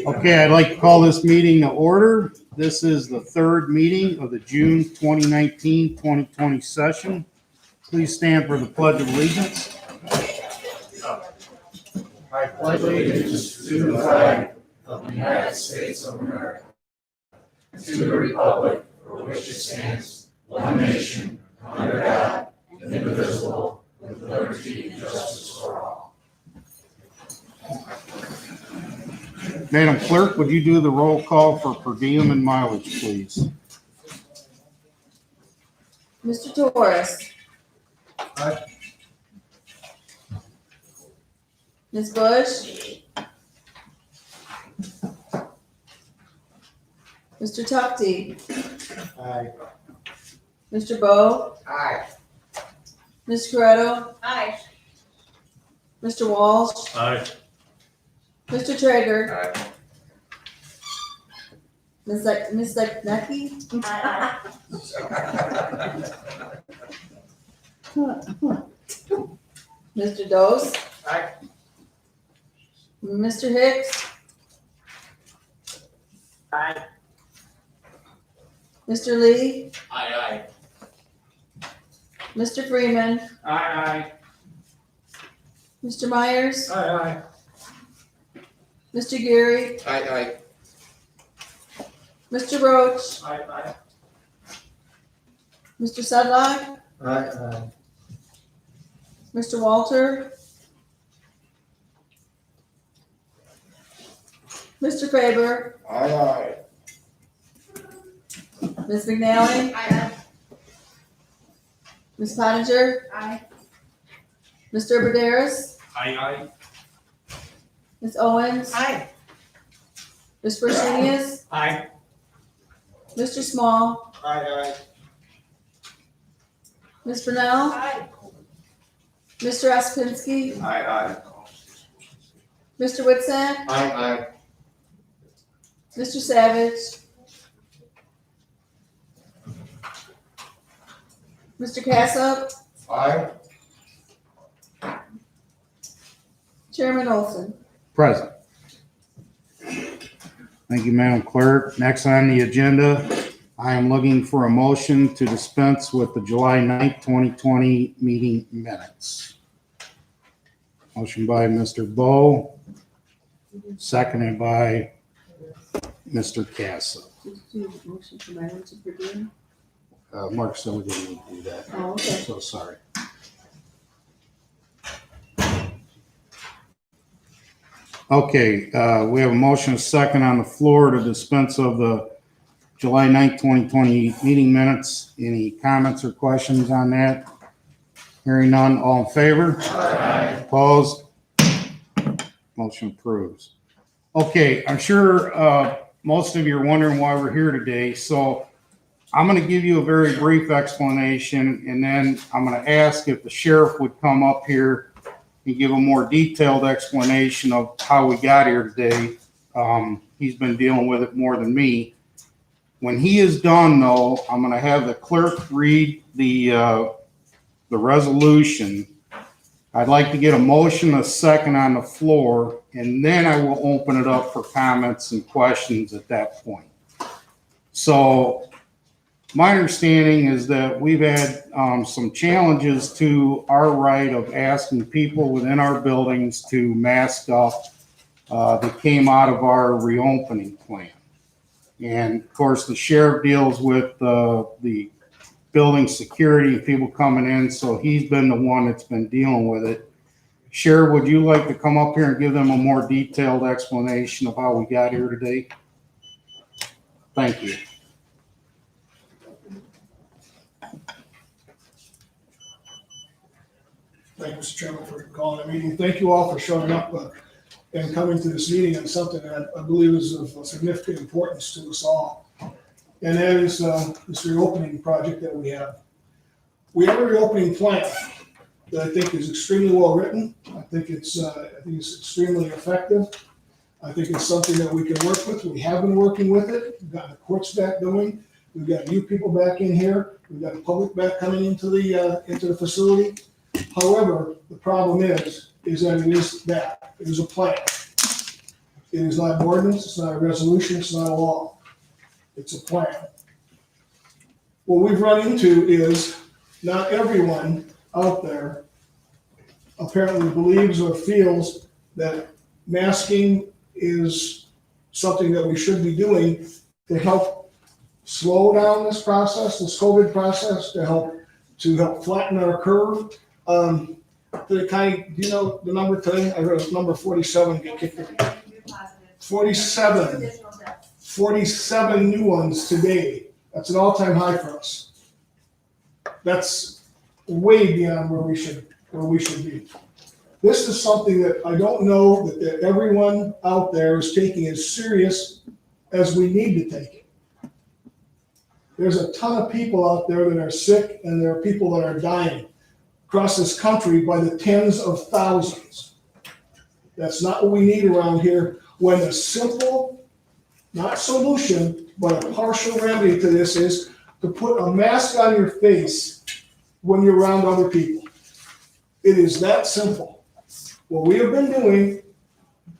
Okay, I'd like to call this meeting to order. This is the third meeting of the June 2019-2020 session. Please stand for the Pledge of Allegiance. I pledge allegiance to the flag of the United States of America, to the republic for which it stands, one nation, under God, indivisible, with liberty and justice for all. Madam Clerk, would you do the roll call for per diem and mileage, please? Mr. Torres. Aye. Ms. Bush. Mr. Tuckty. Aye. Mr. Bowe. Aye. Ms. Corretto. Aye. Mr. Walsh. Aye. Mr. Traeger. Aye. Ms. Necki. Aye. Mr. Dose. Aye. Mr. Hicks. Aye. Mr. Lee. Aye. Mr. Freeman. Aye. Mr. Myers. Aye. Mr. Geary. Aye. Mr. Roach. Aye. Mr. Sedlock. Aye. Mr. Walter. Mr. Faber. Aye. Ms. McNally. Aye. Ms. Pottinger. Aye. Mr. Berderis. Aye. Ms. Owens. Aye. Ms. Fresenius. Aye. Mr. Small. Aye. Ms. Brunel. Aye. Mr. Ospinski. Aye. Mr. Whitsack. Aye. Mr. Savage. Mr. Cassup. Aye. Chairman Olson. Present. Thank you, Madam Clerk. Next on the agenda, I am looking for a motion to dispense with the July 9th, 2020 meeting minutes. Motion by Mr. Bowe, seconded by Mr. Cassup. Motion for mileage and per diem. Mark said we didn't need to do that. Oh, okay. So sorry. Okay, we have a motion, a second on the floor to dispense of the July 9th, 2020 meeting minutes. Any comments or questions on that? Hearing none, all in favor? Aye. Opposed? Motion approves. Okay, I'm sure most of you are wondering why we're here today, so I'm going to give you a very brief explanation, and then I'm going to ask if the sheriff would come up here and give a more detailed explanation of how we got here today. He's been dealing with it more than me. When he is done, though, I'm going to have the clerk read the resolution. I'd like to get a motion, a second on the floor, and then I will open it up for comments and questions at that point. So my understanding is that we've had some challenges to our right of asking people within our buildings to mask up that came out of our reopening plan. And of course, the sheriff deals with the building security and people coming in, so he's been the one that's been dealing with it. Sheriff, would you like to come up here and give them a more detailed explanation of how we got here today? Thank you. Thank you, Mr. Chairman, for calling the meeting. Thank you all for showing up and coming to this meeting on something that I believe is of significant importance to us all. And that is this reopening project that we have. We have a reopening plan that I think is extremely well written. I think it's extremely effective. I think it's something that we can work with. We have been working with it. We've got the courts back going. We've got new people back in here. We've got the public back coming into the facility. However, the problem is that it is a plan. It is not an ordinance. It's not a resolution. It's not a law. It's a plan. What we've run into is not everyone out there apparently believes or feels that masking is something that we should be doing to help slow down this process, this COVID process, to help flatten our curve. Do you know the number today? I heard number 47 get kicked in. 47 new ones today. That's an all-time high for us. That's way beyond where we should be. This is something that I don't know that everyone out there is taking as serious as we need to take it. There's a ton of people out there that are sick, and there are people that are dying across this country by the tens of thousands. That's not what we need around here, when a simple, not solution, but a partial remedy to this is to put a mask on your face when you're around other people. It is that simple. What we have been doing,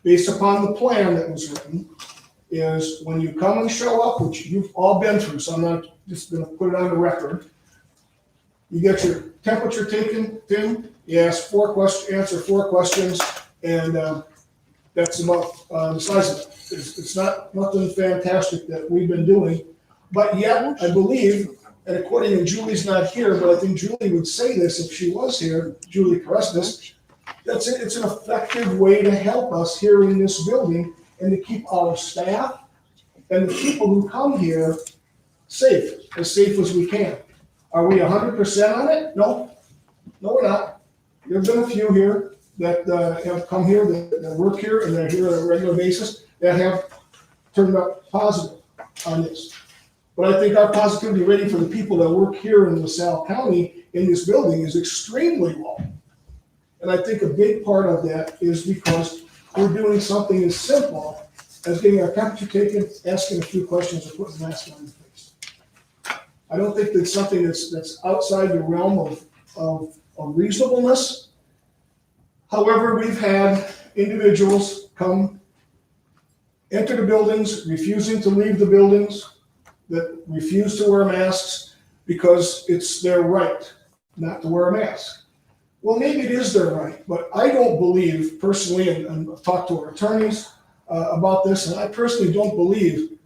based upon the plan that was written, is when you come and show up, which you've all been through, so I'm not just going to put it on the record, you get your temperature taken, you answer 4 questions, and that's about the size of it. It's not nothing fantastic that we've been doing, but yet I believe, and according to Julie's not here, but I think Julie would say this if she was here, Julie Karestas, that's it. It's an effective way to help us here in this building and to keep our staff and the people who come here safe as we can. Are we 100% on it? No, we're not. There have been a few here that have come here, that work here, and that are here on a regular basis, that have turned up positive on this. But I think our positivity rating for the people that work here in LaSalle County in this building is extremely low. And I think a big part of that is because we're doing something as simple as getting our temperature taken, asking a few questions, and putting a mask on your face. I don't think that's something that's outside the realm of reasonableness. However, we've had individuals enter the buildings, refusing to leave the buildings, that refuse to wear masks because it's their right not to wear a mask. Well, maybe it is their right, but I don't believe personally, and I've talked to our attorneys about this, and I personally don't believe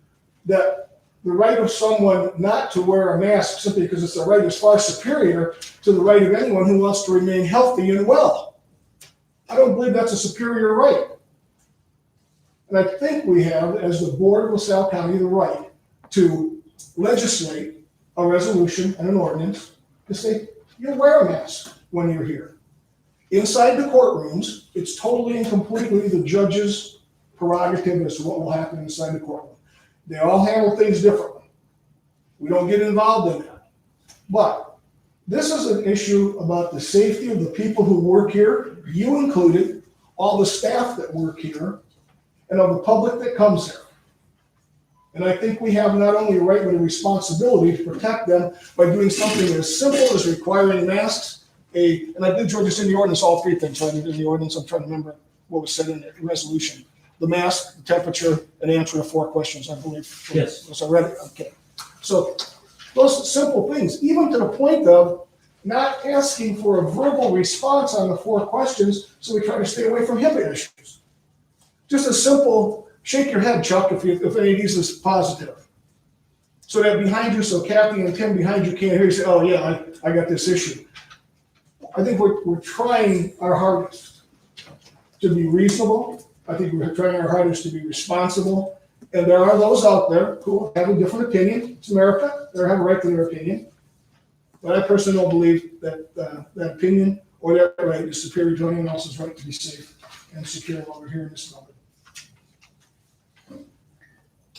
that the right of someone not to wear a mask simply because it's a right is far superior to the right of anyone who wants to remain healthy and well. I don't believe that's a superior right. And I think we have, as the Board of LaSalle County, the right to legislate a resolution and an ordinance to say, you wear a mask when you're here. Inside the courtrooms, it's totally and completely the judge's prerogative as to what will happen inside the courtroom. They all handle things differently. We don't get involved in that. But this is an issue about the safety of the people who work here, you included, all the staff that work here, and of the public that comes here. And I think we have not only a right but a responsibility to protect them by doing something as simple as requiring masks. And I did, George, it's in the ordinance, all 3 things, right? In the ordinance, I'm trying to remember what was said in the resolution. The mask, the temperature, and answering 4 questions, I believe. Yes. So I read it, okay. So those simple things, even to the point of not asking for a verbal response on the 4 questions, so we try to stay away from HIPAA issues. Just a simple, shake your head, Chuck, if any of these is positive. So that behind you, so Kathy and Tim behind you can't hear you say, oh yeah, I got this issue. I think we're trying our hardest to be reasonable. I think we're trying our hardest to be responsible. And there are those out there who have a different opinion. It's America. They have a right to their opinion. But I personally don't believe that that opinion or that right is superior to anyone else's right to be safe and secure while we're here in this building.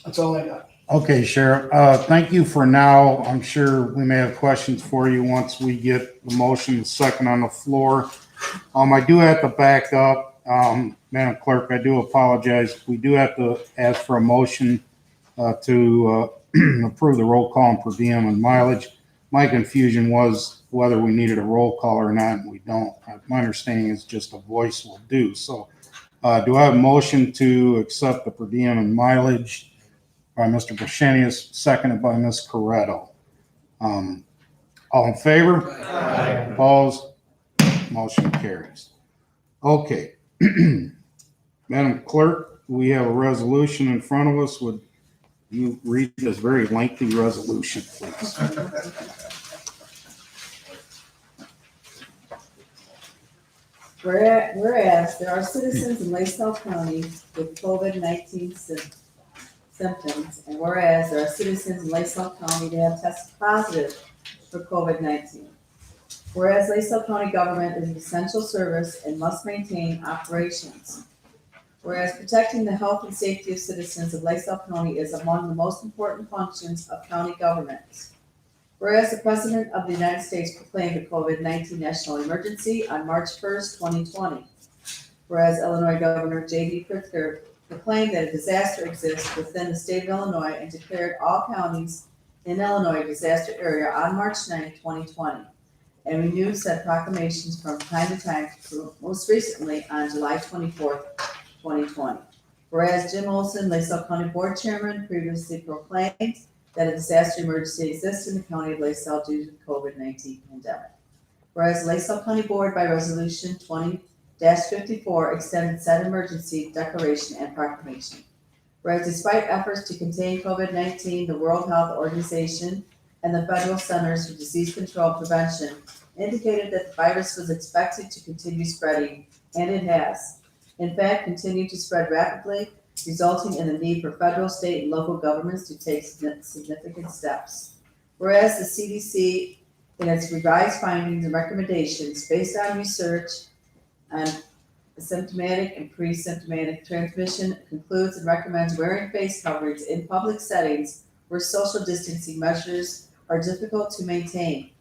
That's all I got. Okay, Sheriff, thank you for now. I'm sure we may have questions for you once we get the motion second on the floor. I do have to back up, Madam Clerk, I do apologize. We do have to ask for a motion to approve the roll call and per diem and mileage. My confusion was whether we needed a roll call or not, and we don't. My understanding is just a voice will do. So do I have a motion to accept the per diem and mileage by Mr. Bushenius, seconded by Ms. Corretto? All in favor? Aye. Opposed? Motion carries. Okay. Madam Clerk, we have a resolution in front of us. Would you read this very lengthy resolution, please? Whereas there are citizens in LaSalle County with COVID-19 symptoms, and whereas there are citizens in LaSalle County that have tested positive for COVID-19. Whereas LaSalle County government is an essential service and must maintain operations. Whereas protecting the health and safety of citizens of LaSalle County is among the most important functions of county government. Whereas the President of the United States proclaimed a COVID-19 national emergency on March 1st, 2020. Whereas Illinois Governor J.B. Pritzker proclaimed that a disaster exists within the state of Illinois and declared all counties in Illinois disaster area on March 9th, 2020. And renewed said proclamations from time to time, most recently on July 24th, 2020. Whereas Jim Olson, LaSalle County Board Chairman, previously proclaimed that a disaster emergency exists in the county of LaSalle due to the COVID-19 pandemic. Whereas LaSalle County Board by Resolution 20-54 extended said emergency declaration and proclamation. Whereas despite efforts to contain COVID-19, the World Health Organization and the Federal Centers for Disease Control and Prevention indicated that the virus was expected to continue spreading, and it has. In fact, continued to spread rapidly, resulting in the need for federal, state, and local governments to take significant steps. Whereas the CDC, in its revised findings and recommendations based on research on symptomatic and pre-symptomatic transmission, concludes and recommends wearing face coverings in public settings where social distancing measures are difficult to maintain.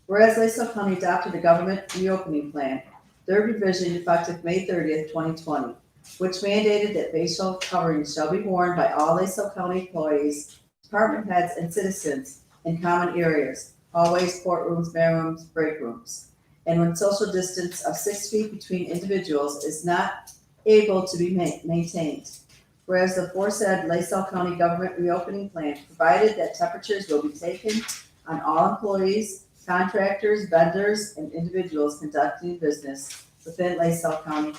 Whereas LaSalle County adopted a government reopening plan, third revision effective May 30th, 2020, which mandated that facial coverings shall be worn by all LaSalle County employees, department heads, and citizens in common areas, hallways, courtrooms, mailrooms, break rooms, and when social distance of 6 feet between individuals is not able to be maintained. Whereas the aforesaid LaSalle County government reopening plan provided that temperatures will be taken on all employees, contractors, vendors, and individuals conducting business within LaSalle County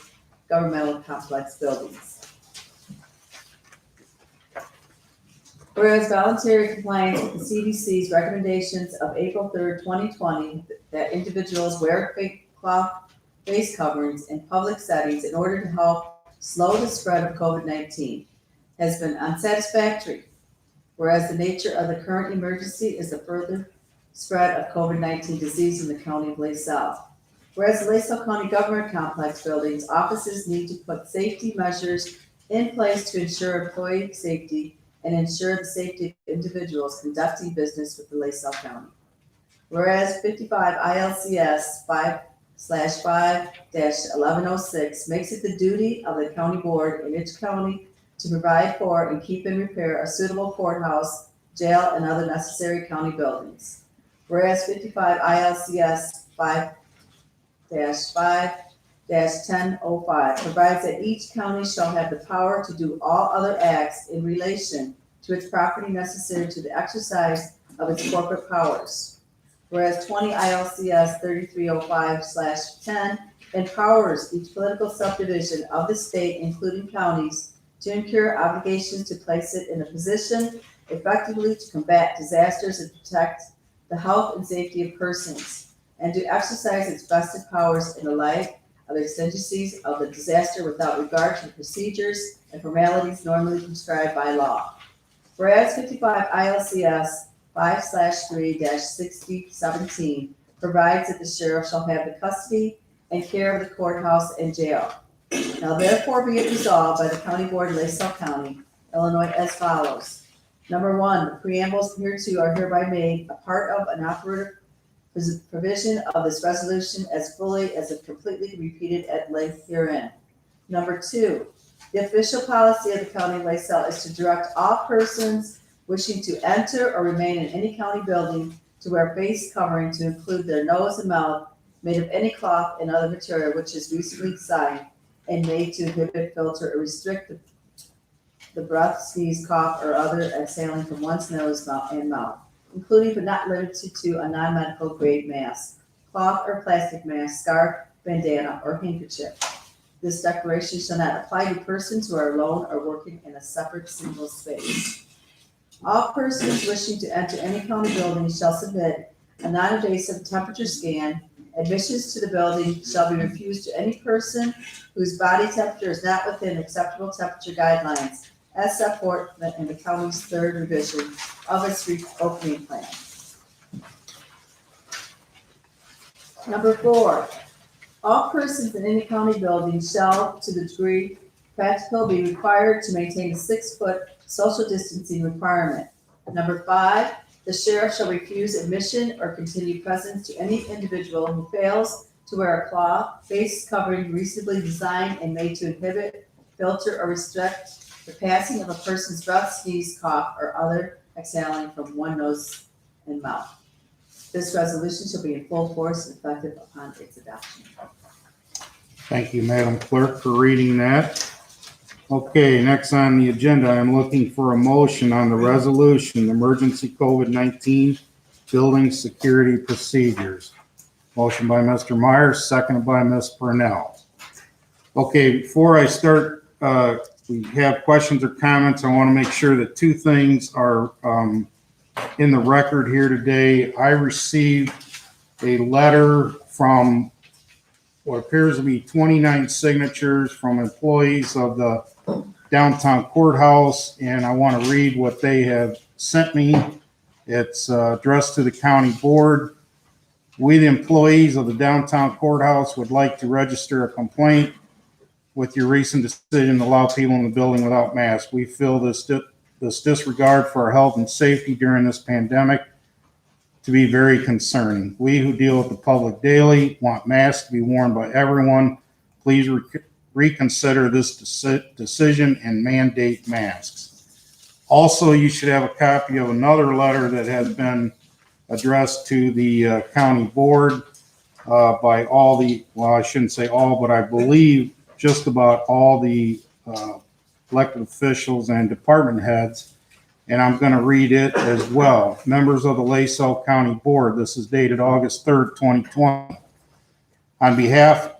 governmental complex buildings. Whereas voluntary compliance with the CDC's recommendations of April 3rd, 2020, that individuals wear cloth face coverings in public settings in order to help slow the spread of COVID-19 has been unsatisfactory. Whereas the nature of the current emergency is the further spread of COVID-19 disease in the county of LaSalle. Whereas the LaSalle County government complex buildings, offices need to put safety measures in place to ensure employee safety and ensure the safety of individuals conducting business with the LaSalle County. Whereas 55 ILCS 5/5-1106 makes it the duty of the county board in each county to provide for and keep in repair a suitable courthouse, jail, and other necessary county buildings. Whereas 55 ILCS 5-5-1005 provides that each county shall have the power to do all other acts in relation to its property necessary to the exercise of its corporate powers. Whereas 20 ILCS 3305/10 empowers each political subdivision of the state, including counties, to incur obligations to place it in a position effectively to combat disasters and protect the health and safety of persons, and to exercise its vested powers in the light of the exigencies of the disaster without regard to the procedures and formalities normally prescribed by law. Whereas 55 ILCS 5/3-6017 provides that the sheriff shall have the custody and care of the courthouse and jail. Now therefore be it resolved by the County Board of LaSalle County, Illinois as follows. Number 1, the preambles hereto are hereby made a part of an operative provision of this resolution as fully as if completely repeated at length herein. Number 2, the official policy of the County of LaSalle is to direct all persons wishing to enter or remain in any county building to wear face covering to include their nose and mouth made of any cloth and other material which is recently designed and made to inhibit, filter, or restrict the breath, sneeze, cough, or other exhaling from one's nose and mouth, including but not limited to a non-medical grade mask, cloth or plastic mask, scarf, bandana, or handkerchief. This declaration shall not apply to persons who are alone or working in a separate single space. All persons wishing to enter any county building shall submit a non-invasive temperature scan. Admissions to the building shall be refused to any person whose body temperature is not within acceptable temperature guidelines as set forth in the county's 3rd revision of its reopening plan. Number 4, all persons in any county building shall, to the degree practical, be required to maintain a 6-foot social distancing requirement. Number 5, the sheriff shall refuse admission or continued presence to any individual who fails to wear a cloth, face covering reasonably designed and made to inhibit, filter, or restrict the passing of a person's breath, sneeze, cough, or other exhaling from one nose and mouth. This resolution shall be in full force and effective upon its adoption. Thank you, Madam Clerk, for reading that. Okay, next on the agenda, I'm looking for a motion on the resolution, emergency COVID-19 building security procedures. Motion by Mr. Myers, seconded by Ms. Purnell. Okay, before I start, we have questions or comments. I want to make sure that 2 things are in the record here today. I received a letter from what appears to be 29 signatures from employees of the downtown courthouse, and I want to read what they have sent me. It's addressed to the county board. We, the employees of the downtown courthouse, would like to register a complaint with your recent decision to allow people in the building without masks. We feel this disregard for our health and safety during this pandemic to be very concerning. We who deal with the public daily want masks to be worn by everyone. Please reconsider this decision and mandate masks. Also, you should have a copy of another letter that has been addressed to the county board by all the, well, I shouldn't say all, but I believe just about all the elected officials and department heads, and I'm going to read it as well. Members of the LaSalle County Board, this is dated August 3rd, 2020. On behalf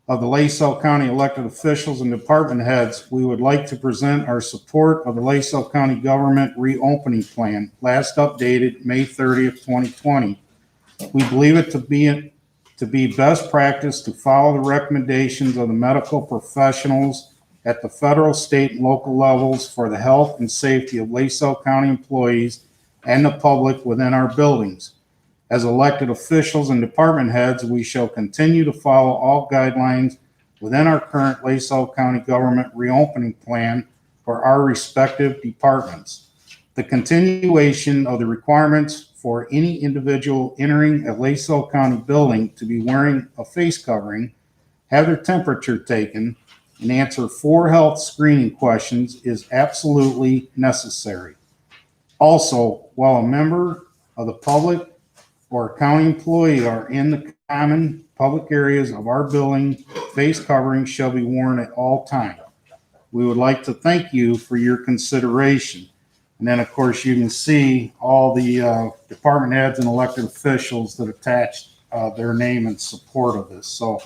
of the LaSalle County elected officials and department heads, we would like to present our support of the LaSalle County government reopening plan, last updated May 30th, 2020. We believe it to be best practice to follow the recommendations of the medical professionals at the federal, state, and local levels for the health and safety of LaSalle County employees and the public within our buildings. As elected officials and department heads, we shall continue to follow all guidelines within our current LaSalle County government reopening plan for our respective departments. The continuation of the requirements for any individual entering a LaSalle County building to be wearing a face covering, have their temperature taken, and answer 4 health screening questions is absolutely necessary. Also, while a member of the public or a county employee are in the common public areas of our building, face covering shall be worn at all times. We would like to thank you for your consideration. And then, of course, you can see all the department heads and elected officials that attached their name in support of this. So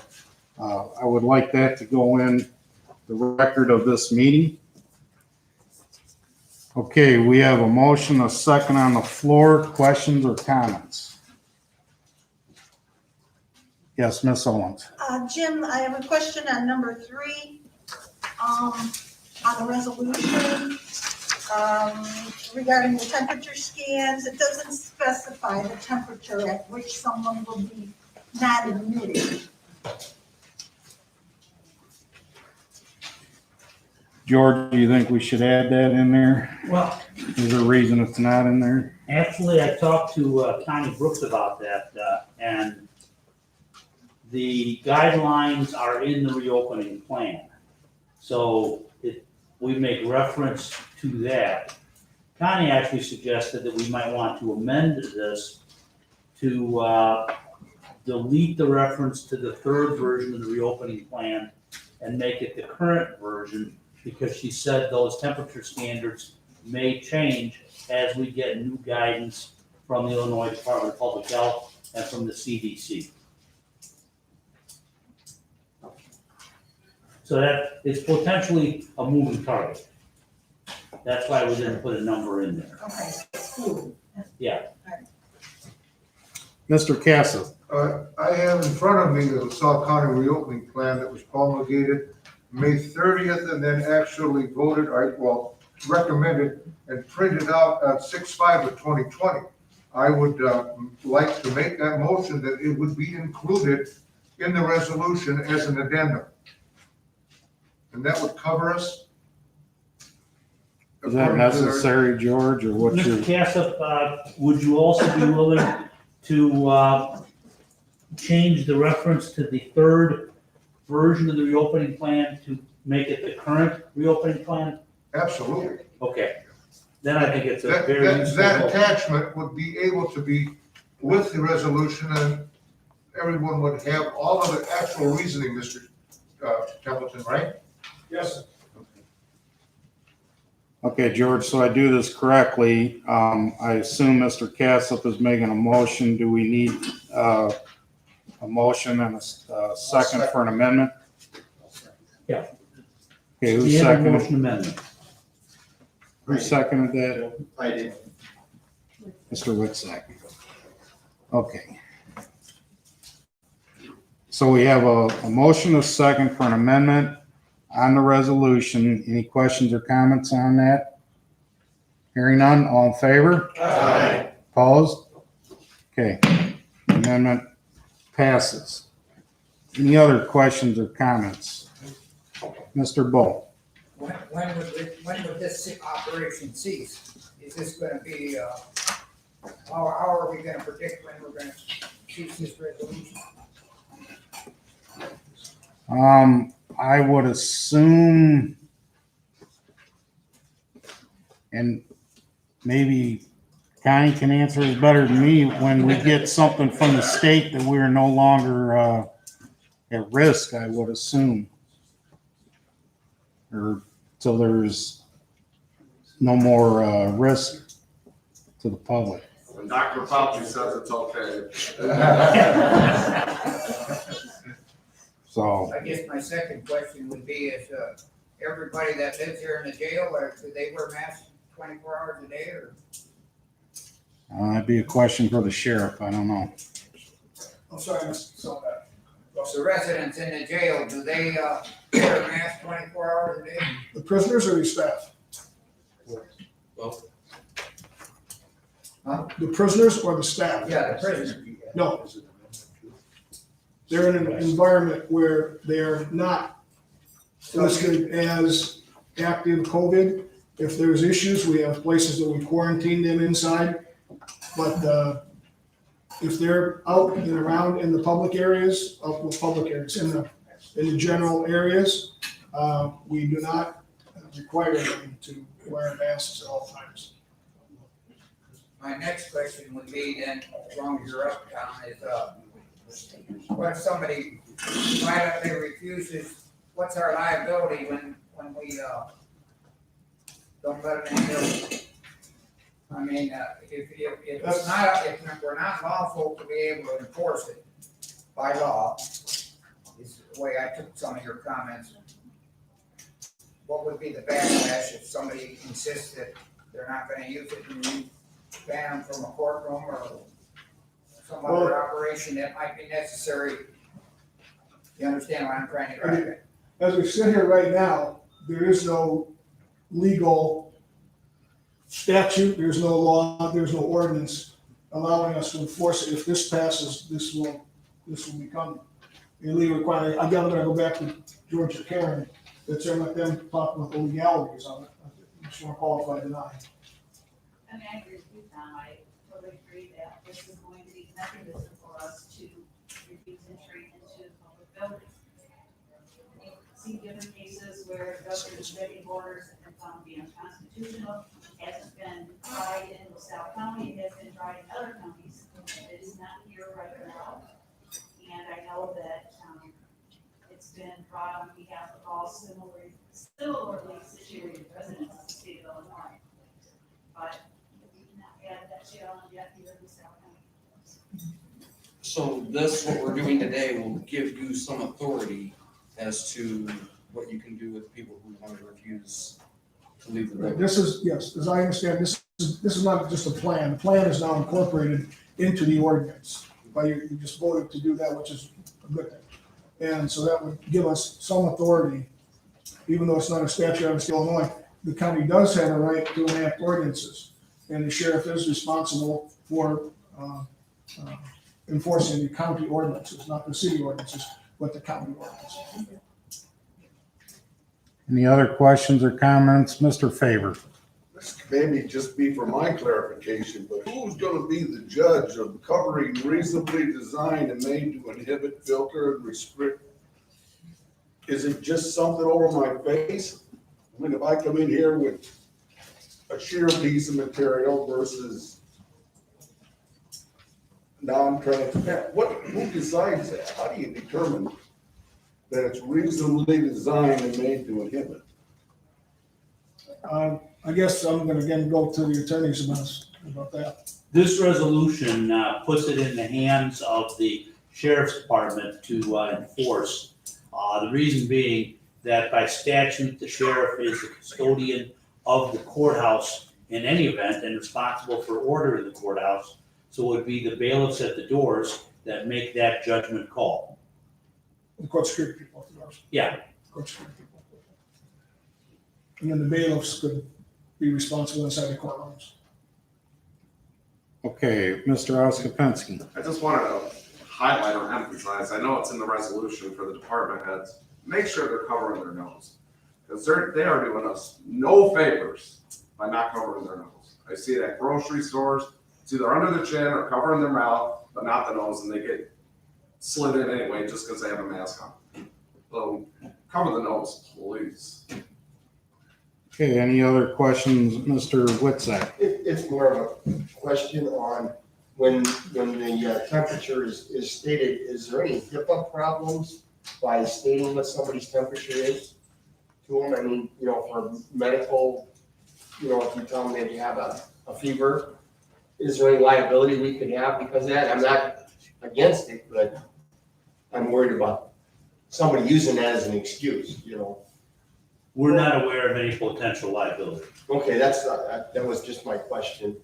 I would like that to go in the record of this meeting. Okay, we have a motion, a second on the floor. Questions or comments? Yes, Ms. Owens. Jim, I have a question on number 3, on the resolution, regarding the temperature scans. It doesn't specify the temperature at which someone will be not admitted. George, do you think we should add that in there? Well, Is there a reason it's not in there? actually, I talked to Connie Brooks about that, and the guidelines are in the reopening plan. So we make reference to that. Connie actually suggested that we might want to amend this to delete the reference to the third version of the reopening plan and make it the current version, because she said those temperature standards may change as we get new guidance from the Illinois Department of Public Health and from the CDC. So that is potentially a moving target. That's why we didn't put a number in there. Okay. Yeah. Mr. Casa, I have in front of me the LaSalle County reopening plan that was promulgated May 30th and then actually voted, recommended and printed out on 6/5 of 2020. I would like to make that motion that it would be included in the resolution as an addendum. And that would cover us. is that necessary, George, or what's your? Mr. Cassup, would you also be willing to change the reference to the third version of the reopening plan to make it the current reopening plan? Absolutely. Okay, then I think it's a That, very that, useful. that attachment would be able to be with the resolution and everyone would have all of the actual reasoning, Mr. Templeton, right? Yes, sir. Okay, George, so I do this correctly. I assume Mr. Cassup is making a motion. Do we need a motion and a second for an amendment? Yeah. Okay, who We have a seconded, motion amendment. who seconded that? I did. Mr. Whitsack. Okay. So we have a motion, a second for an amendment on the resolution. Any questions or comments on that? Hearing none, all in favor? Aye. Opposed? Okay, amendment passes. Any other questions or comments? Mr. Bull? When would this operation cease? Is this gonna be, how are we gonna predict when we're gonna cease this resolution? I would assume, and maybe Connie can answer it better than me, when we get something from the state that we're no longer at risk, I would assume. Or till there's no more risk to the public. When Dr. Fauci says it's okay. So, I guess my second question would be is, everybody that lives here in the jail, or do they wear masks 24 hours a day, or? that'd be a question for the sheriff. I don't know. I'm sorry, Mr. Salvat. The residents in the jail, do they, wear masks 24 hours a day? The prisoners or the staff? Huh? The prisoners or the staff? Yeah, the prisoners. No. They're in an environment where they're not listed as active COVID. If there's issues, we have places that we quarantine them inside. But if they're out and around in the public areas, in the general areas, we do not require them to wear masks at all times. My next question would be then, as long as you're up, Tom, is, what if somebody violently refuses, what's our liability when we, don't let them in the building? I mean, if it's not, if we're not lawful to be able to enforce it by law, is the way I took some of your comments. What would be the backlash if somebody insists that they're not gonna use it and you ban them from a courtroom or some other operation that might be necessary? You understand what I'm trying to drive at? As we sit here right now, there is no legal statute, there's no law, there's no ordinance allowing us to enforce it. If this passes, this will become a legal requirement. I'm gonna go back to George or Karen. the chair let them talk about the legalities of it. I just want to qualify deny. I mean, I agree with you, Tom, I totally agree that this is going to be a mechanism for us to refuse entry into public buildings. We've seen different cases where governor's executive orders have been found to be unconstitutional, hasn't been tried in LaSalle County, it has been tried in other counties, it is not here right now. And I know that, it's been brought on behalf of all similarly situated residents of the state of Illinois. But we cannot add that challenge yet here in LaSalle County. So this, what we're doing today, will give you some authority as to what you can do with people who want to refuse to leave the building. This is, yes, as I understand, this is not just a plan. The plan is now incorporated into the ordinance. But you just voted to do that, which is a good thing. And so that would give us some authority, even though it's not a statute out of Illinois. The county does have a right to enact ordinances, and the sheriff is responsible for enforcing the county ordinances, not the city ordinances, but the county ordinances. Any other questions or comments? Mr. Faber? This maybe just be for my clarification, but who's gonna be the judge of covering reasonably designed and made to inhibit, filter, and restrict? Is it just something over my face? I mean, if I come in here with a sheer piece of material versus non-transparent, who decides that? How do you determine that it's reasonably designed and made to inhibit? I guess I'm gonna again go to the attorneys about that. This resolution puts it in the hands of the sheriff's department to enforce. The reason being that by statute, the sheriff is the custodian of the courthouse in any event and responsible for order in the courthouse. So it would be the bailiffs at the doors that make that judgment call. The court security people, of course. Yeah. Court security people. And then the bailiffs could be responsible inside the courtrooms. Okay, Mr. Oskopensky. I just wanted to highlight or emphasize, I know it's in the resolution for the department heads, make sure they're covering their nose. Because they are doing us no favors by not covering their nose. I see it at grocery stores, it's either under the chin or covering their mouth, but not the nose, and they get slid in anyway just because they have a mask on. So cover the nose, please. Okay, any other questions, Mr. Witczak? It's more of a question on when the temperature is stated, is there any HIPAA problems by stating what somebody's temperature is to them? I mean, for medical, if you tell them that you have a fever, is there any liability we could have because of that? I'm not against it, but I'm worried about somebody using that as an excuse, We're not aware of any potential liability. Okay, that was just my question.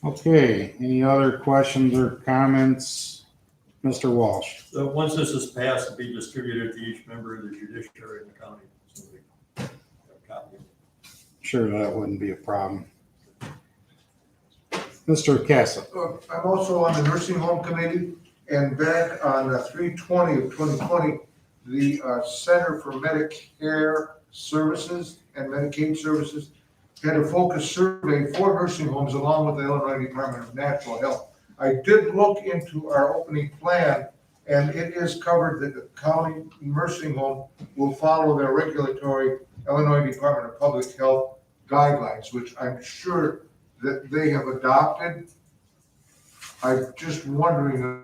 Okay, any other questions or comments? Mr. Walsh? So once this is passed, it'll be distributed to each member of the judiciary in the county. So we have a copy. Sure, that wouldn't be a problem. Mr. Castle? I'm also on the nursing home committee, and back on 3/20 of 2020, the Center for Medicare Services and Medicaid Services had a focus survey for nursing homes along with the Illinois Department of Natural Health. I did look into our opening plan, and it is covered that the county nursing home will follow their regulatory Illinois Department of Public Health guidelines, which I'm sure that they have adopted. I'm just wondering,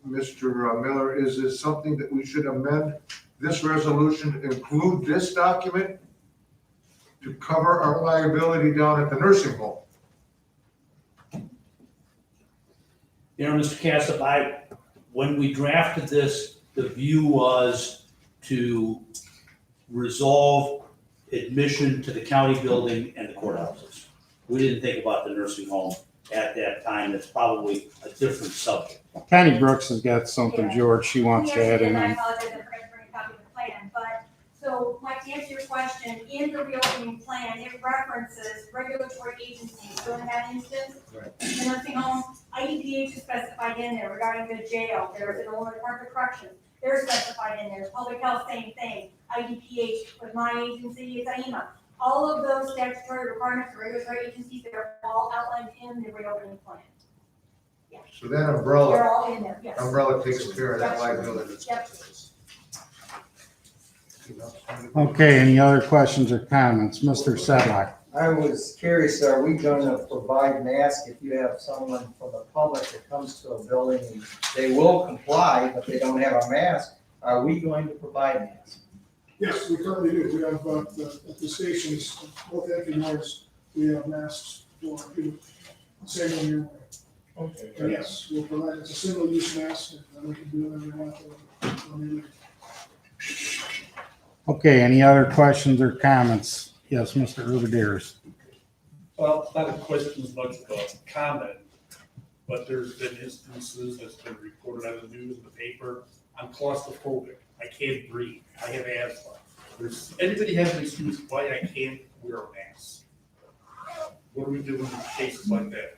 Mr. Miller, is this something that we should amend this resolution to include this document to cover our liability down at the nursing home? Mr. Cassatt, when we drafted this, the view was to resolve admission to the county building and the courthouses. We didn't think about the nursing home at that time. That's probably a different subject. Connie Brooks has got something, George, she wants to add in. I apologize, I forgot to bring a copy of the plan, but, so, Mike, to answer your question, in the reopening plan, it references regulatory agencies, so in that instance, the nursing home, IDPH is specified in there regarding the jail, there's an Illinois Department of Corrections, they're specified in there, public health, same thing, IDPH, with my agency, it's IEMA. All of those statutory requirements, regulatory agencies, they're all outlined in the reopening plan. So that They're umbrella, all in there, yes. umbrella takes care of that liability. Yep. Okay, any other questions or comments? Mr. Sedlock? I was curious, are we gonna provide masks if you have someone from the public that comes to a building and they will comply, but they don't have a mask? Are we going to provide masks? Yes, we currently do. We have, at the stations, both entry doors, we have masks for people, same on your way. Okay. And yes, we'll provide, it's a single-use mask, and we can do whatever we want to it. Okay, any other questions or comments? Yes, Mr. Rubadiers. Well, it's not a question as much of a comment, but there's been instances that's been reported on the news and the paper. I'm claustrophobic. I can't breathe. I have asthma. There's, anybody has an excuse why I can't wear a mask. What do we do in cases like that?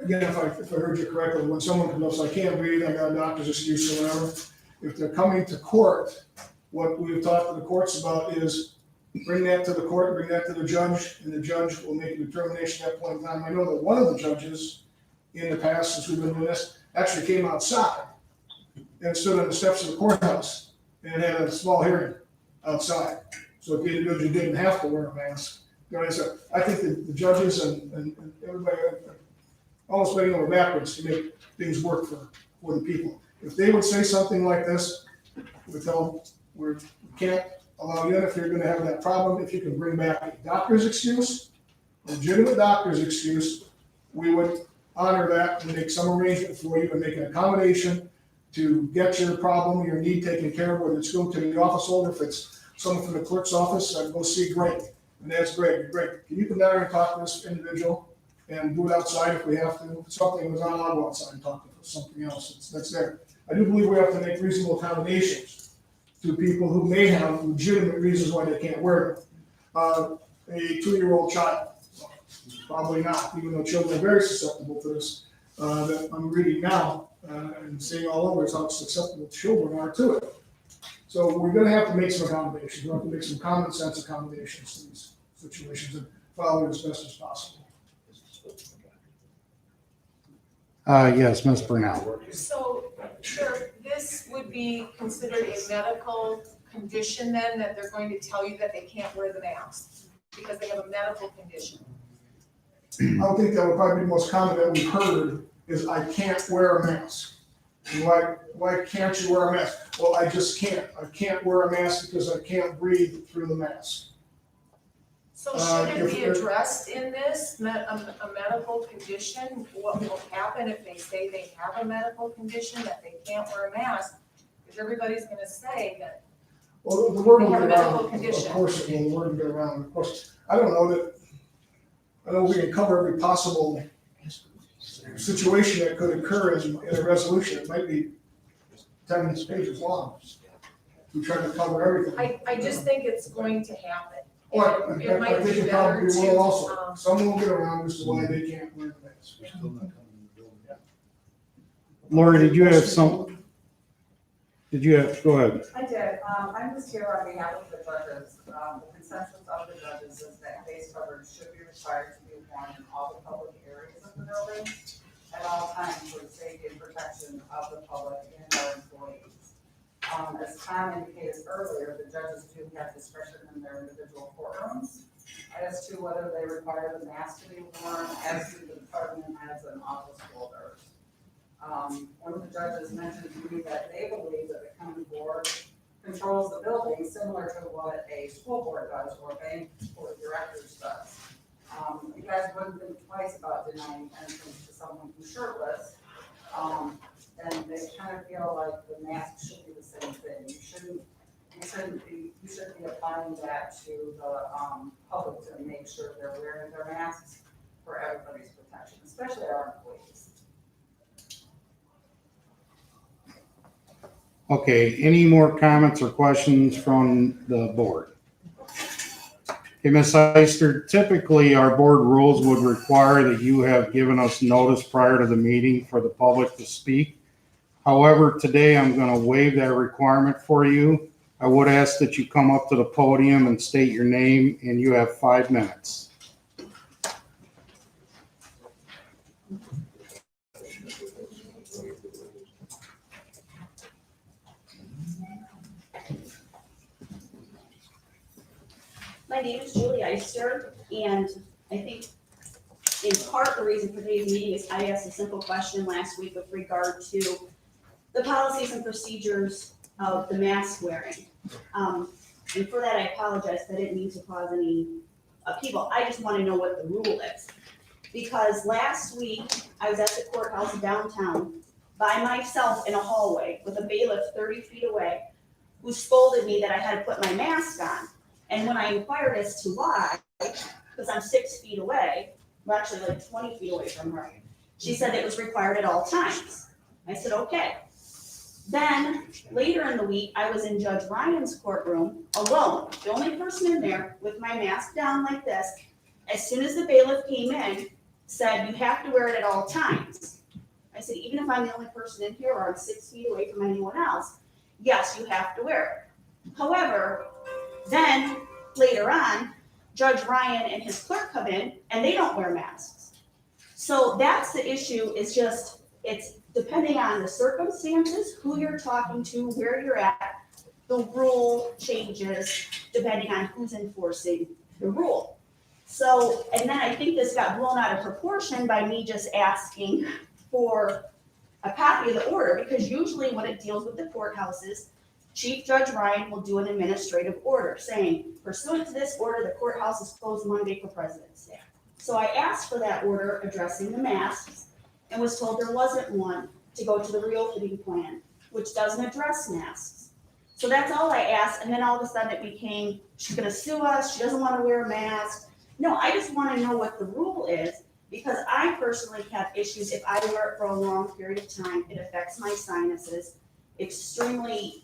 Again, if I heard you correctly, when someone comes up, says, I can't breathe, I got a doctor's excuse or whatever, if they're coming to court, what we've talked to the courts about is bring that to the court, bring that to the judge, and the judge will make a determination at that point in time. I know that one of the judges in the past, since we've been doing this, actually came outside and stood on the steps of the courthouse and had a small hearing outside. So if the individual didn't have to wear a mask. You know, so I think that the judges and everybody are almost bending over backwards to make things work for the people. If they would say something like this, we tell them we can't allow you in if you're gonna have that problem. If you can bring back a doctor's excuse, a legitimate doctor's excuse, we would honor that and make some arrangement for you and make an accommodation to get your problem, your need taken care of, whether it's go to the office holder, if it's someone from the clerk's office, I'd go see Greg. And that's Greg. Greg, can you come down here and talk to this individual and do it outside if we have to? Something was not allowed to go outside and talk to something else that's there. I do believe we have to make reasonable accommodations to people who may have legitimate reasons why they can't wear them. A 2-year-old child, probably not, even though children are very susceptible to this. That I'm reading now and seeing all over is how susceptible children are to it. So we're gonna have to make some accommodations. We're gonna have to make some common sense accommodations to these situations and follow it as best as possible. Yes, Ms. Brunel. So, sure, this would be considered a medical condition then, that they're going to tell you that they can't wear the mask because they have a medical condition. I think that would probably be the most common that we've heard is I can't wear a mask. And why can't you wear a mask? Well, I just can't. I can't wear a mask because I can't breathe through the mask. So should it be addressed in this, a medical condition? What will happen if they say they have a medical condition, that they can't wear a mask? Because everybody's gonna say that. Well, the word will They have get a around, medical condition. of course, the word will get around, of course. I don't know that, I know we can cover every possible situation that could occur in a resolution. It might be 10 pages long. We try to cover everything. I just think it's going to happen. Or, It might I think be it better probably to, will also. Someone will get around as to why they can't wear the mask. Lori, did you have some? Go ahead. I did. I'm just here on behalf of the judges. The consensus of the judges is that face coverage should be required to be worn in all the public areas of the building at all times for the safety and protection of the public and our employees. As Tom indicated earlier, the judges do have discretion in their individual courtrooms as to whether they require the mask to be worn, as do the department heads and office holders. One of the judges mentioned to me that they believe that the county board controls the building similar to what a school board does or a bank board of directors does. You guys wouldn't think twice about denying entrance to someone who's shirtless. And they kind of feel like the mask should be the same thing. You should be applying that to the public to make sure they're wearing their masks for everybody's protection, especially our employees. Okay, any more comments or questions from the board? Hey, Ms. Heister, typically our board rules would require that you have given us notice prior to the meeting for the public to speak. However, today I'm going to waive that requirement for you. I would ask that you come up to the podium and state your name, and you have 5 minutes. My name is Julie Eister, and I think in part the reason for today's meeting is I asked a simple question last week with regard to the policies and procedures of the mask wearing. And for that, I apologize, I didn't mean to cause any upheaval. I just want to know what the rule is. Because last week, I was at the courthouse downtown by myself in a hallway with a bailiff 30 feet away who scolded me that I had to put my mask on. And when I inquired as to why, because I'm 6 feet away, I'm actually like 20 feet away from her, she said it was required at all times. I said, okay. Then, later in the week, I was in Judge Ryan's courtroom alone, the only person in there with my mask down like this. As soon as the bailiff came in, said, you have to wear it at all times. I said, even if I'm the only person in here or I'm 6 feet away from anyone else, yes, you have to wear it. However, then, later on, Judge Ryan and his clerk come in and they don't wear masks. So that's the issue, is just, it's depending on the circumstances, who you're talking to, where you're at, the rule changes depending on who's enforcing the rule. So, and then I think this got blown out of proportion by me just asking for a copy of the order, because usually when it deals with the courthouses, Chief Judge Ryan will do an administrative order saying, pursuant to this order, the courthouse is closed Monday for President's Day. So I asked for that order addressing the masks and was told there wasn't one to go to the reopening plan, which doesn't address masks. So that's all I asked, and then all of a sudden it became, she's gonna sue us, she doesn't wanna wear a mask. No, I just wanna know what the rule is, because I personally have issues. If I wear it for a long period of time, it affects my sinuses extremely.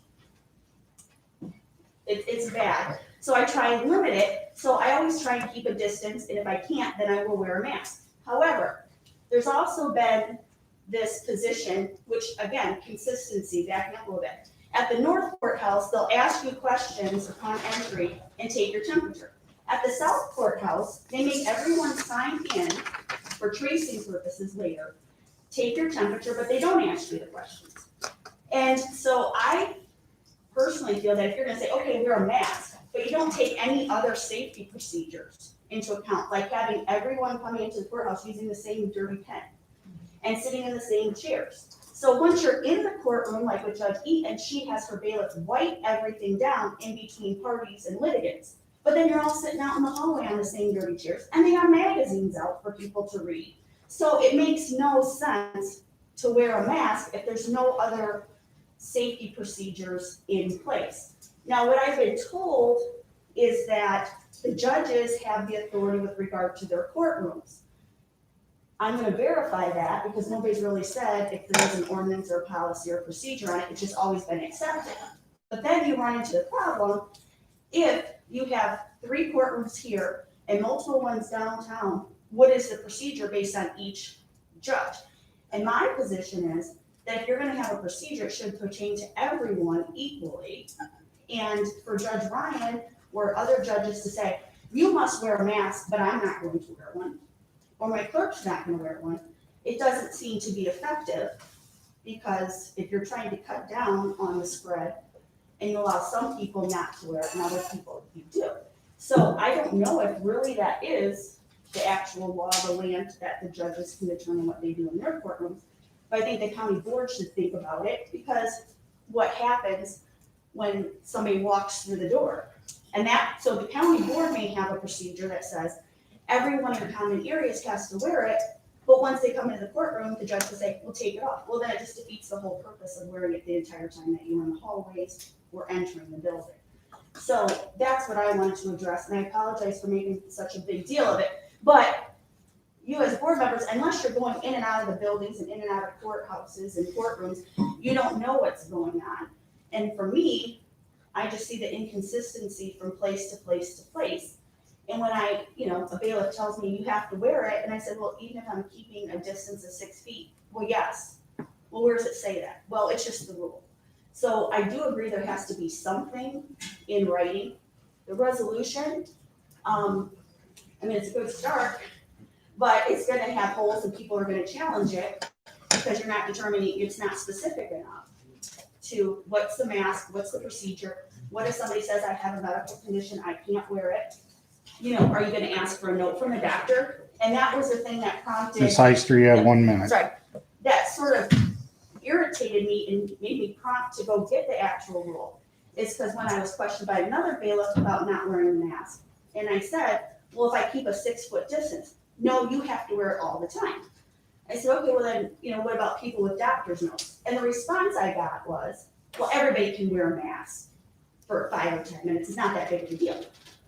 It's bad. So I try and limit it. So I always try and keep a distance, and if I can't, then I will wear a mask. However, there's also been this position, which again, consistency, backing up a little bit. At the North Courthouse, they'll ask you questions upon entry and take your temperature. At the South Courthouse, they make everyone sign in for tracing purposes later, take your temperature, but they don't ask you the questions. And so I personally feel that if you're gonna say, okay, wear a mask, but you don't take any other safety procedures into account, like having everyone coming into the courthouse using the same dirty pen and sitting in the same chairs. So once you're in the courtroom, like with Judge Eaton, she has her bailiff wipe everything down in between parties and litigants. But then you're all sitting out in the hallway on the same dirty chairs, and they have magazines out for people to read. So it makes no sense to wear a mask if there's no other safety procedures in place. Now, what I've been told is that the judges have the authority with regard to their courtrooms. I'm gonna verify that, because nobody's really said if there is an ordinance or a policy or procedure on it, it's just always been accepted. But then you run into the problem, if you have 3 courtrooms here and multiple ones downtown, what is the procedure based on each judge? And my position is that if you're gonna have a procedure, it should pertain to everyone equally. And for Judge Ryan or other judges to say, you must wear a mask, but I'm not going to wear one, or my clerk's not gonna wear one, it doesn't seem to be effective, because if you're trying to cut down on the spread and you allow some people not to wear it and other people you do. So I don't know if really that is the actual law of the land, that the judges can determine what they do in their courtrooms. But I think the county board should think about it, because what happens when somebody walks through the door? And that, so the county board may have a procedure that says everyone in common areas has to wear it, but once they come into the courtroom, the judge will say, we'll take it off. Well, then it just defeats the whole purpose of wearing it the entire time that you're in the hallways or entering the building. So that's what I wanted to address, and I apologize for making such a big deal of it. But you as board members, unless you're going in and out of the buildings and in and out of courthouses and courtrooms, you don't know what's going on. And for me, I just see the inconsistency from place to place to place. And when a bailiff tells me you have to wear it, and I said, well, even if I'm keeping a distance of 6 feet, well, yes. Well, where does it say that? Well, it's just the rule. So I do agree there has to be something in writing. The resolution, it's a good start, but it's gonna have holes and people are gonna challenge it because you're not determining, it's not specific enough to what's the mask, what's the procedure, what if somebody says I have a medical condition, I can't wear it? Are you gonna ask for a note from a doctor? And that was the thing that prompted. Ms. Heister, you have 1 minute. Sorry, that sort of irritated me and made me prompt to go get the actual rule. It's because when I was questioned by another bailiff about not wearing a mask, and I said, well, if I keep a 6-foot distance, no, you have to wear it all the time. I said, okay, well then, what about people with doctor's notes? And the response I got was, well, everybody can wear a mask for 5 or 10 minutes. It's not that big of a deal.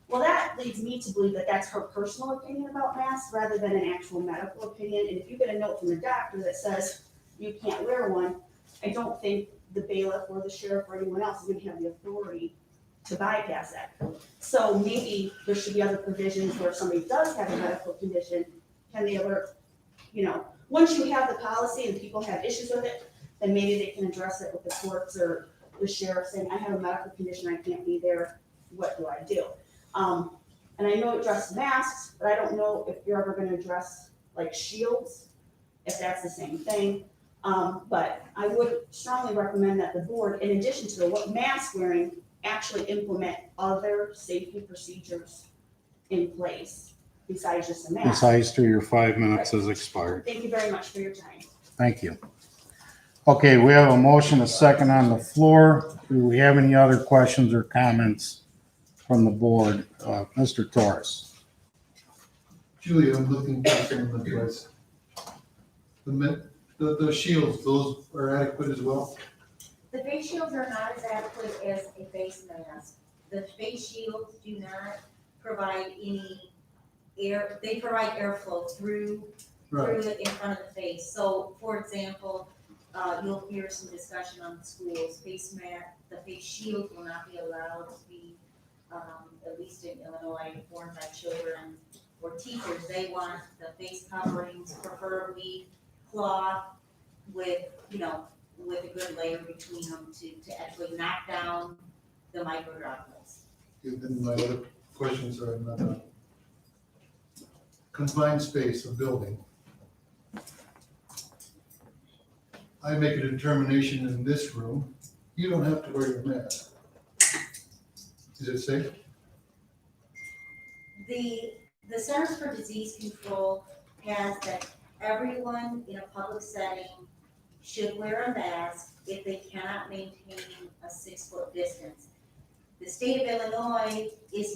Well, that leads me to believe that that's her personal opinion about masks rather than an actual medical opinion. And if you get a note from the doctor that says you can't wear one, I don't think the bailiff or the sheriff or anyone else is going to have the authority to bypass that. So maybe there should be other provisions where if somebody does have a medical condition, can they alert, once you have the policy and people have issues with it, then maybe they can address it with the courts or the sheriff saying, I have a medical condition, I can't be there, what do I do? And I know it addressed masks, but I don't know if you're ever gonna address like shields, if that's the same thing. But I would strongly recommend that the board, in addition to the mask wearing, actually implement other safety procedures in place besides just a Ms. mask. Heister, your 5 minutes has expired. Thank you very much for your time. Thank you. Okay, we have a motion, a second on the floor. Do we have any other questions or comments from the board? Mr. Torres. Julie, I'm looking for some advice. The shields, those are adequate as well? The face shields are not as adequate as a face mask. The face shields do not provide any air, they provide airflow through it in front of the face. So, for example, you'll hear some discussion on the schools, the face shield will not be allowed to be, at least in Illinois, worn by children or teachers. They want the face coverings, preferably cloth with a good layer between them to actually knock down the micro droplets. Then my other questions are another confined space, a building. I make a determination in this room, you don't have to wear your mask. Is it safe? The Centers for Disease Control has that everyone in a public setting should wear a mask if they cannot maintain a 6-foot distance. The state of Illinois is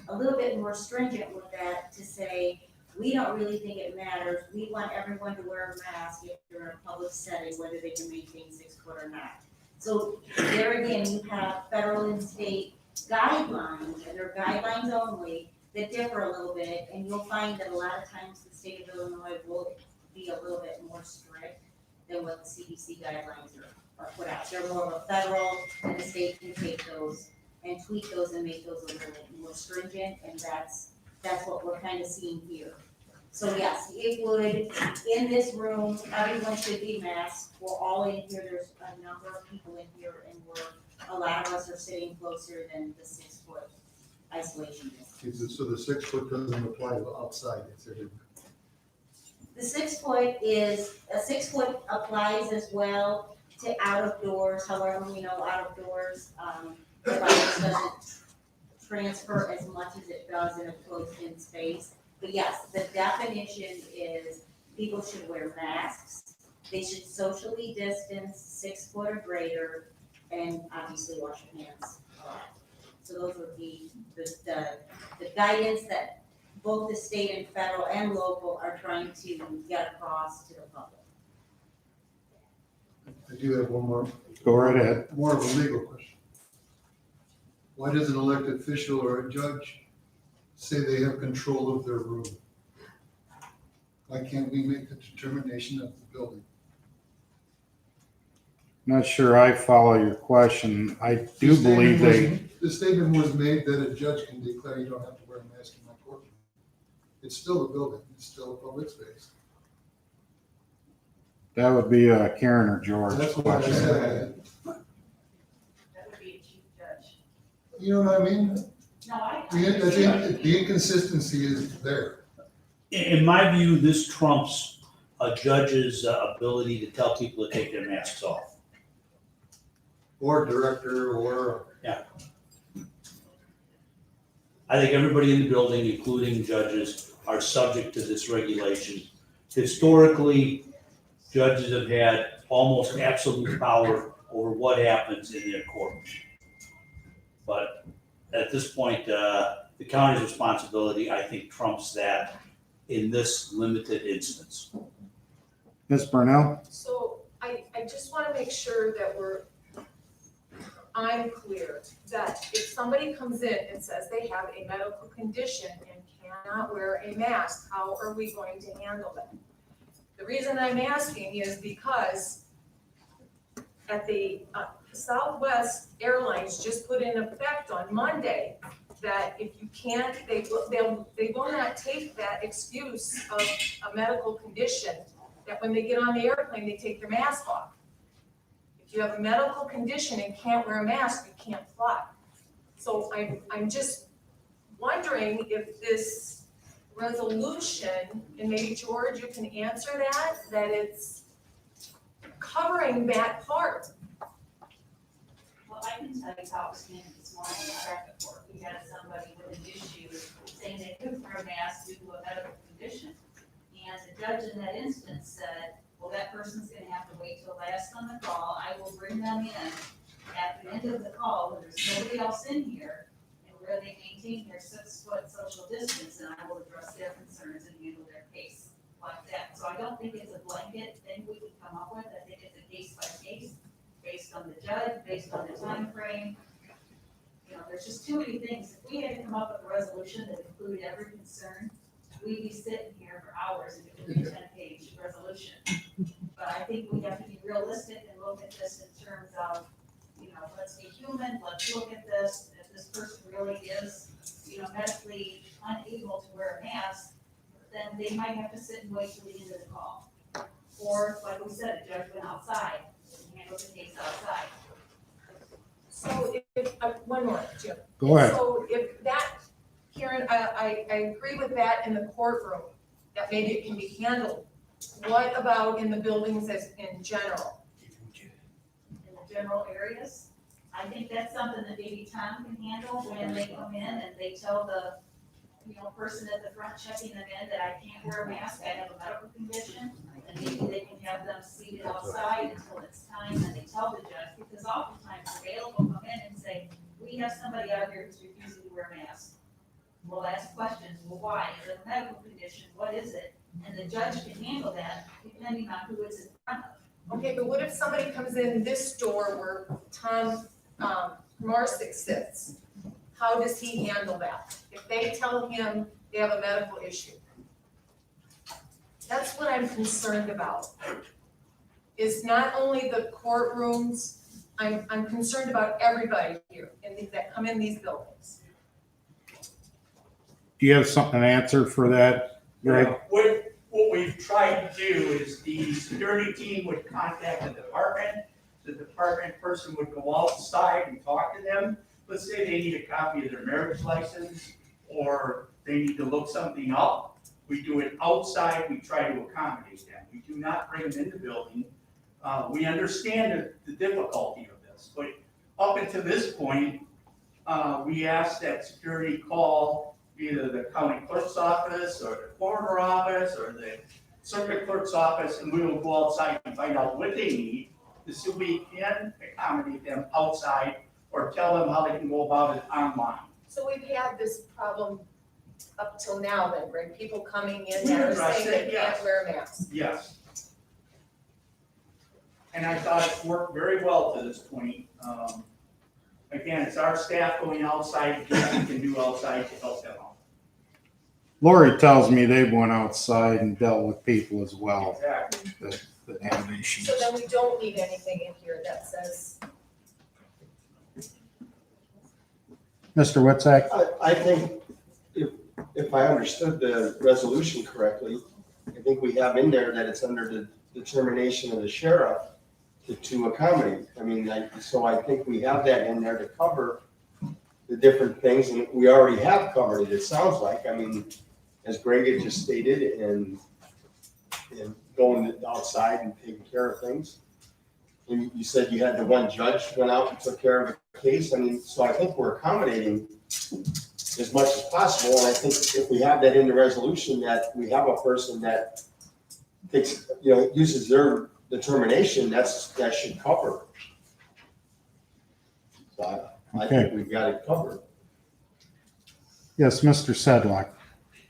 a little bit more stringent with that to say, we don't really think it matters. We want everyone to wear a mask if they're in a public setting, whether they can maintain 6 foot or not. So there again, you have federal and state guidelines, and they're guidelines only that differ a little bit, and you'll find that a lot of times the state of Illinois will be a little bit more strict than what the CDC guidelines are put out. They're more of a federal, and the state can take those and tweak those and make those a little more stringent, and that's what we're kind of seeing here. So yes, it would, in this room, everyone should be masked. We're all in here, there's a number of people in here, and a lot of us are sitting closer than the 6 foot isolation distance. So the 6 foot doesn't apply to outside, it's everywhere. The 6 foot applies as well to out of doors. However, out of doors, the virus doesn't transfer as much as it does in a closed-in space. But yes, the definition is people should wear masks. They should socially distance 6 foot or greater, and obviously wash your hands a lot. So those would be the guidance that both the state and federal and local are trying to get across to the public. I do have one more. Go right ahead. More of a legal question. Why does an elected official or a judge say they have control of their room? Why can't we make the determination of the building? Not sure I follow your question. I do believe The statement was made that a judge can declare you don't have to wear a mask in my It's still a building, it's still a public space. That would be Karen or George. That's what I said. That would be a chief judge. You know what I mean? No, I The inconsistency is there. In my view, this trumps a judge's ability to tell people to take their masks off. Or director, or. I think everybody in the building, including judges, are subject to this regulation. Historically, judges have had almost absolute power over what happens in their courts. But at this point, the county's responsibility, I think, trumps that in this limited instance. Ms. Burnell? So I just want to make sure that I'm clear that if somebody comes in and says they have a medical condition and cannot wear a mask, how are we going to handle that? The reason I'm asking is because at the Southwest Airlines just put in effect on Monday that if you can't, they will not take that excuse of a medical condition, that when they get on the airplane, they take their mask off. If you have a medical condition and can't wear a mask, you can't fly. So I'm just wondering if this resolution, and maybe George, you can answer that it's covering that part. Well, I can tell you how it was handled this morning in traffic court. We had somebody with an issue saying they couldn't wear a mask due to a medical condition. And the judge in that instance said, well, that person's gonna have to wait till last on the call. I will bring them in at the end of the call when there's nobody else in here and where they maintain their 6-foot social distance, and I will address their concerns and handle their case like that. So I don't think it's a blanket thing we can come up with. I think it's a case by case, based on the judge, based on the time frame. You know, there's just too many things. If we had to come up with a resolution that included every concern, we'd be sitting here for hours and doing a 10-page resolution. But I think we have to be realistic and look at this in terms of, you know, let's be human, let's look at this. If this person really is, you know, medically unable to wear a mask, then they might have to sit and wait till the end of the call. Or, like we said, the judge went outside and handled the case outside. So if one more, Jim. Go ahead. So if that, Karen, I agree with that in the courtroom, that maybe it can be handled. What about in the buildings as in general? In the general areas, I think that's something that maybe Tom can handle when they come in and they tell the, you know, person at the front checking them in that I can't wear a mask, I have a medical condition. And maybe they can have them seated outside until it's time and they tell the judge, because oftentimes the bailiff will come in and say, we have somebody out here who's refusing to wear a mask. We'll ask questions, well, why? Is it a medical condition? What is it? And the judge can handle that depending on who it's in front of. Okay, but what if somebody comes in this door where Tom Marsick sits? How does he handle that? If they tell him they have a medical issue? That's what I'm concerned about. Is not only the courtrooms, I'm concerned about everybody here that come in these buildings. Do you have something to answer for that, Greg? What we've tried to do is the security team would contact the department person would go outside and talk to them. Let's say they need a copy of their marriage license, or they need to look something up. We do it outside, we try to accommodate them. We do not bring them in the building. We understand the difficulty of this, but up until this point, we asked that security call either the county clerk's office or the coroner office or the circuit clerk's office, and we will go outside and find out what they need to see if we can accommodate them outside or tell them how they can go about it online. So we've had this problem up till now then, Greg, people coming in that are saying they can't wear a mask. Yes. And I thought it worked very well to this point. Again, it's our staff going outside to do what we can do outside to help them out. Lori tells me they went outside and dealt with people as well Exactly. that have issues. So then we don't need anything in here that says. Mr. Witzak? I think if if I understood the resolution correctly, I think we have in there that it's under the determination of the sheriff to accommodate. I mean, so I think we have that in there to cover the different things, and we already have covered it, it sounds like. I mean, as Greg had just stated, and going outside and taking care of things. And you said you had the one judge went out and took care of the case. I mean, so I think we're accommodating as much as possible. And I think if we have that in the resolution, that we have a person that takes, uses their determination, that should cover. So I think we've got it covered. Yes, Mr. Sedlock.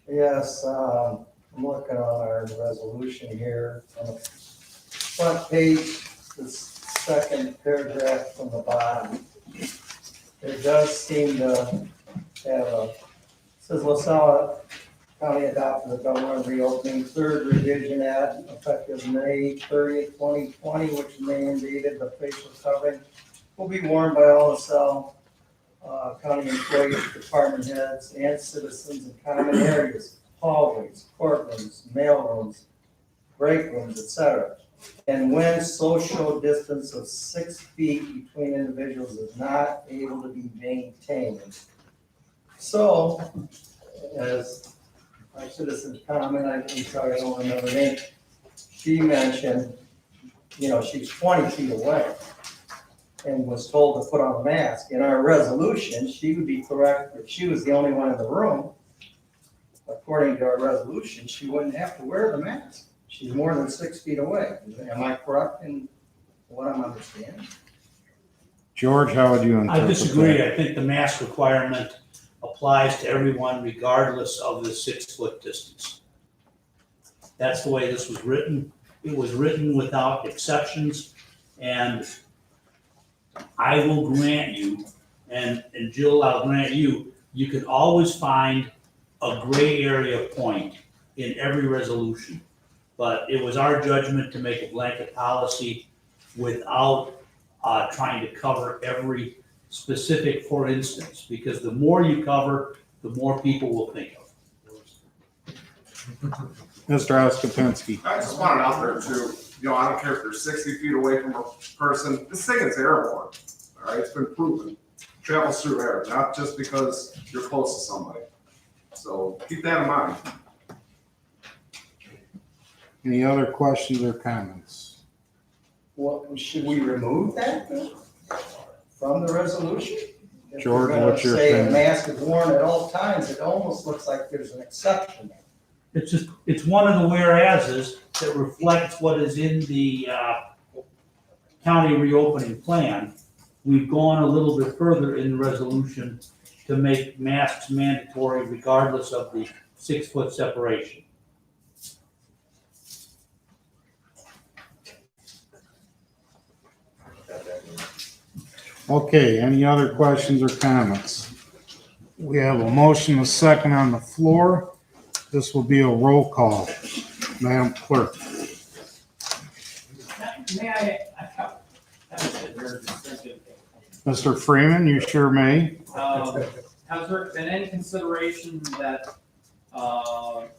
Yes, I'm looking on our resolution here, on the front page, the second paragraph from the bottom. It does seem to have says LaSalle County adopted the government reopening third revision act effective May 30th, 2020, which mandated the facial covering will be worn by all LaSalle county employees, department heads, and citizens in common areas, hallways, courtrooms, mailrooms, break rooms, etc. And when social distance of 6 feet between individuals is not able to be maintained. So, as our citizen comment, I'm sorry, I don't remember her name, she mentioned, she's 20 feet away and was told to put on a mask. In our resolution, she would be correct if she was the only one in the room. According to our resolution, she wouldn't have to wear the mask. She's more than 6 feet away. Am I correct in what I'm understanding? George, how would you interpret I disagree. that? I think the mask requirement applies to everyone regardless of the 6 foot distance. That's the way this was written. It was written without exceptions, and I will grant you, and Jill, I'll grant you, you can always find a gray area point in every resolution. But it was our judgment to make a blanket policy without trying to cover every specific for instance, because the more you cover, the more people will think of. Mr. Oskopinski. I just want it out there too. I don't care if they're 60 feet away from a person. This thing is airborne. All right, it's been proven. Travels through air, not just because you're close to somebody. So keep that in mind. Any other questions or comments? Well, should we remove that from the resolution? If George, we're gonna what's your say a opinion? mask is worn at all times, it almost looks like there's an exception there. It's one of the whereases that reflects what is in the county reopening plan. We've gone a little bit further in the resolution to make masks mandatory regardless of the 6 foot separation. Okay, any other questions or comments? We have a motion, a second on the floor. This will be a roll call. Madam Clerk. May I Mr. Freeman, you sure may. Has there been any consideration that, of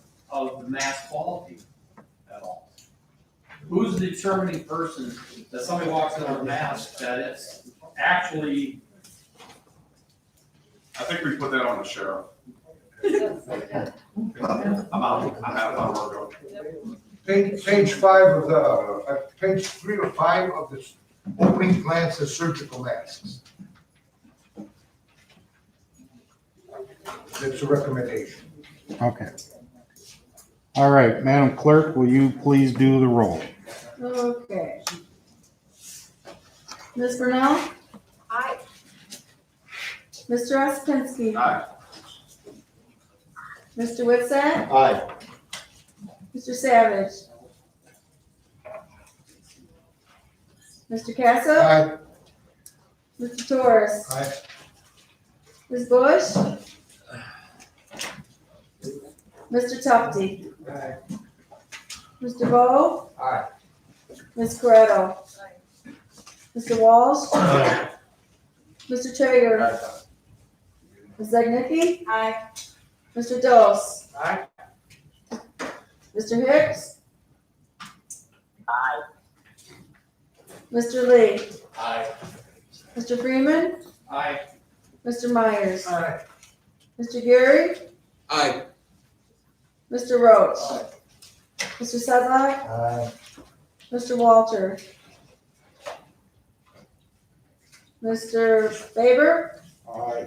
the mask quality at all? Who's the determining person that somebody walks in with a mask that it's actually? I think we put that on the sheriff. I'm out. I'm out of work. Page 5 of the, page 3 or 5 of this opening plan says surgical masks. It's a recommendation. Okay. All right, Madam Clerk, will you please do the roll? Okay. Ms. Brunel? Aye. Mr. Ospinski? Aye. Mr. Whitsett? Aye. Mr. Savage? Mr. Castle? Aye. Mr. Torres? Aye. Ms. Bush? Mr. Tufti? Aye. Mr. Bowe? Aye. Ms. Corretto? Mr. Walsh? Mr. Traeger? Ms. Zagnicki? Aye. Mr. Dose? Aye. Mr. Hicks? Aye. Mr. Lee? Aye. Mr. Freeman? Aye. Mr. Myers? Aye. Mr. Gary? Aye. Mr. Roach? Mr. Sedlock? Aye. Mr. Walter? Mr. Faber? Aye.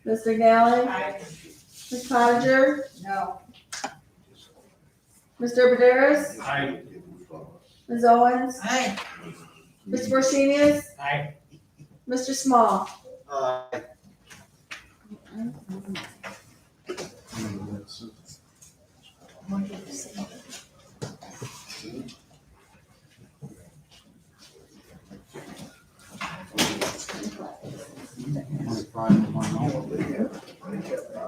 Ms. McNally? Aye. Ms. Codger? No. Mr. Buderus? Aye. Ms. Owens? Aye. Mr. Borshenius? Aye. Mr. Small? Aye.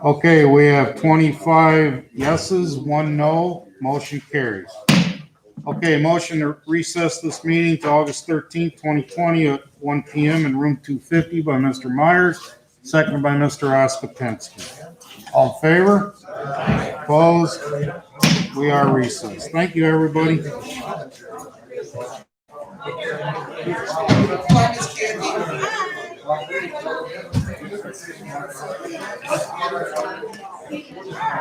Okay, we have 25 yeses, 1 no, motion carries. Okay, motion to recess this meeting to August 13th, 2020 at 1 PM in room 250 by Mr. Myers, seconded by Mr. Ospatensky. All in favor? Opposed? We are recessed. Thank you, everybody.